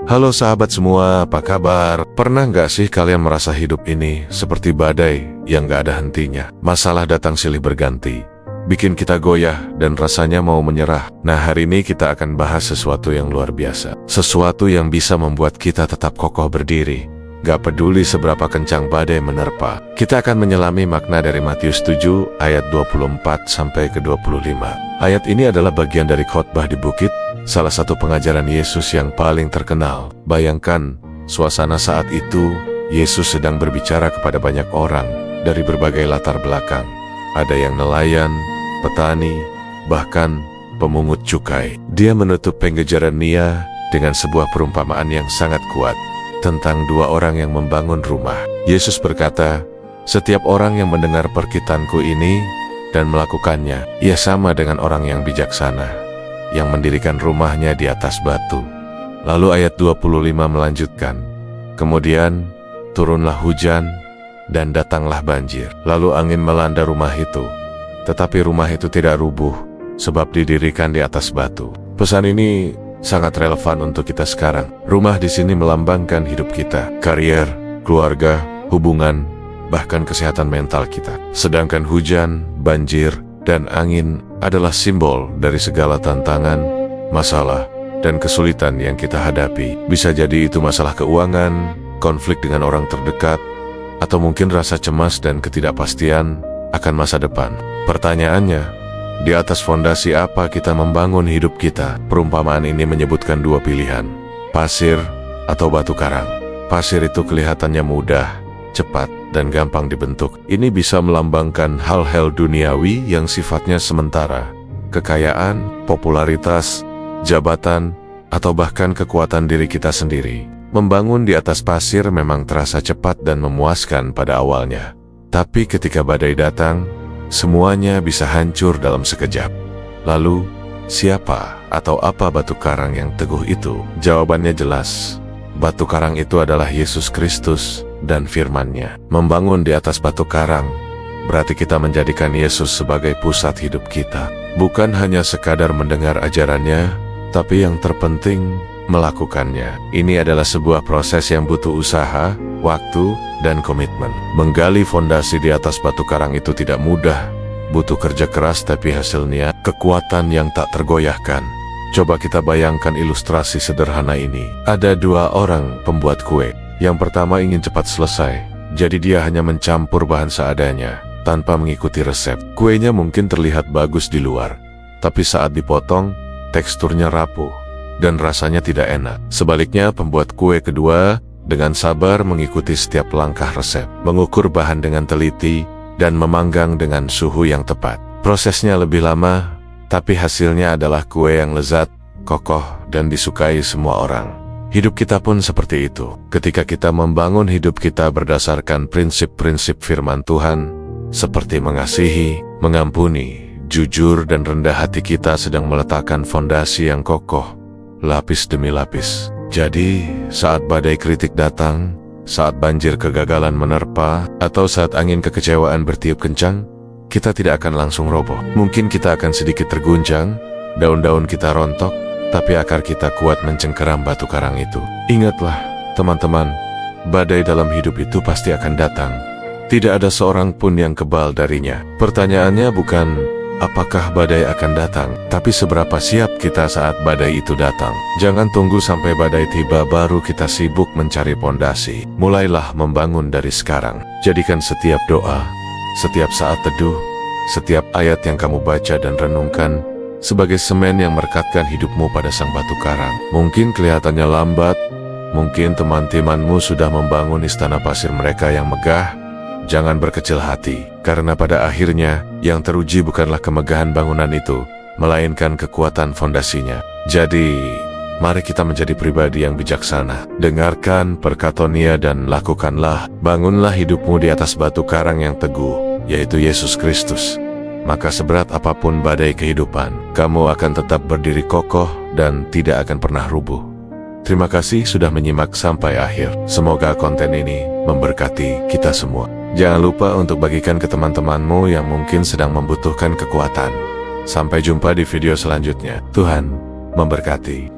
Halo sahabat semua, apa kabar? Pernah nggak sih kalian merasa hidup ini seperti badai yang nggak ada hentinya? Masalah datang silih berganti, bikin kita goyah dan rasanya mau menyerah. Nah, hari ini kita akan bahas sesuatu yang luar biasa. Sesuatu yang bisa membuat kita tetap kokoh berdiri. Gak peduli seberapa kencang badai menerpa. Kita akan menyelami makna dari Matius 7 ayat 24 sampai ke 25. Ayat ini adalah bagian dari khotbah di bukit, salah satu pengajaran Yesus yang paling terkenal. Bayangkan, suasana saat itu, Yesus sedang berbicara kepada banyak orang dari berbagai latar belakang. Ada yang nelayan, petani, bahkan pemungut cukai. Dia menutup pengejaran Nia dengan sebuah perumpamaan yang sangat kuat tentang dua orang yang membangun rumah. Yesus berkata, "Setiap orang yang mendengar perkitanku ini dan melakukannya, ia sama dengan orang yang bijaksana, yang mendirikan rumahnya di atas batu." Lalu ayat 25 melanjutkan, "Kemudian turunlah hujan dan datanglah banjir. Lalu angin melanda rumah itu, tetapi rumah itu tidak rubuh, sebab didirikan di atas batu." Pesan ini sangat relevan untuk kita sekarang. Rumah di sini melambangkan hidup kita, karier, keluarga, hubungan, bahkan kesehatan mental kita. Sedangkan hujan, banjir, dan angin adalah simbol dari segala tantangan, masalah, dan kesulitan yang kita hadapi. Bisa jadi itu masalah keuangan, konflik dengan orang terdekat, atau mungkin rasa cemas dan ketidakpastian akan masa depan. Pertanyaannya, di atas fondasi apa kita membangun hidup kita? Perumpamaan ini menyebutkan dua pilihan, pasir atau batu karang. Pasir itu kelihatannya mudah, cepat, dan gampang dibentuk. Ini bisa melambangkan hal-hal duniawi yang sifatnya sementara, kekayaan, popularitas, jabatan, atau bahkan kekuatan diri kita sendiri. Membangun di atas pasir memang terasa cepat dan memuaskan pada awalnya. Tapi ketika badai datang, semuanya bisa hancur dalam sekejap. Lalu, siapa atau apa batu karang yang teguh itu? Jawabannya jelas. Batu karang itu adalah Yesus Kristus dan firman-Nya. Membangun di atas batu karang berarti kita menjadikan Yesus sebagai pusat hidup kita. Bukan hanya sekadar mendengar ajarannya, tapi yang terpenting melakukannya. Ini adalah sebuah proses yang butuh usaha, waktu, dan komitmen. Menggali fondasi di atas batu karang itu tidak mudah. Butuh kerja keras tapi hasilnya kekuatan yang tak tergoyahkan. Coba kita bayangkan ilustrasi sederhana ini. Ada dua orang pembuat kue. Yang pertama ingin cepat selesai, jadi dia hanya mencampur bahan seadanya, tanpa mengikuti resep. Kuenya mungkin terlihat bagus di luar, tapi saat dipotong, teksturnya rapuh dan rasanya tidak enak. Sebaliknya, pembuat kue kedua dengan sabar mengikuti setiap langkah resep, mengukur bahan dengan teliti, dan memanggang dengan suhu yang tepat. Prosesnya lebih lama, tapi hasilnya adalah kue yang lezat, kokoh, dan disukai semua orang. Hidup kita pun seperti itu. Ketika kita membangun hidup kita berdasarkan prinsip-prinsip firman Tuhan, seperti mengasihi, mengampuni, jujur, dan rendah hati, kita sedang meletakkan fondasi yang kokoh, lapis demi lapis. Jadi, saat badai kritik datang, saat banjir kegagalan menerpa, atau saat angin kekecewaan bertiup kencang, kita tidak akan langsung roboh. Mungkin kita akan sedikit terguncang, daun-daun kita rontok, tapi akar kita kuat mencengkeram batu karang itu. Ingatlah, teman-teman, badai dalam hidup itu pasti akan datang. Tidak ada seorang pun yang kebal darinya. Pertanyaannya bukan apakah badai akan datang, tapi seberapa siap kita saat badai itu datang. Jangan tunggu sampai badai tiba baru kita sibuk mencari pondasi. Mulailah membangun dari sekarang. Jadikan setiap doa, setiap saat teduh, setiap ayat yang kamu baca dan renungkan sebagai semen yang merekatkan hidupmu pada sang batu karang. Mungkin kelihatannya lambat, mungkin teman-temanmu sudah membangun istana pasir mereka yang megah. Jangan berkecil hati, karena pada akhirnya, yang teruji bukanlah kemegahan bangunan itu, melainkan kekuatan fondasinya. Jadi, mari kita menjadi pribadi yang bijaksana. Dengarkan perkataan Nia dan lakukanlah. Bangunlah hidupmu di atas batu karang yang teguh, yaitu Yesus Kristus. Maka seberat apapun badai kehidupan, kamu akan tetap berdiri kokoh dan tidak akan pernah rubuh. Terima kasih sudah menyimak sampai akhir. Semoga konten ini memberkati kita semua. Jangan lupa untuk bagikan ke teman-temanmu yang mungkin sedang membutuhkan kekuatan. Sampai jumpa di video selanjutnya. Tuhan memberkati.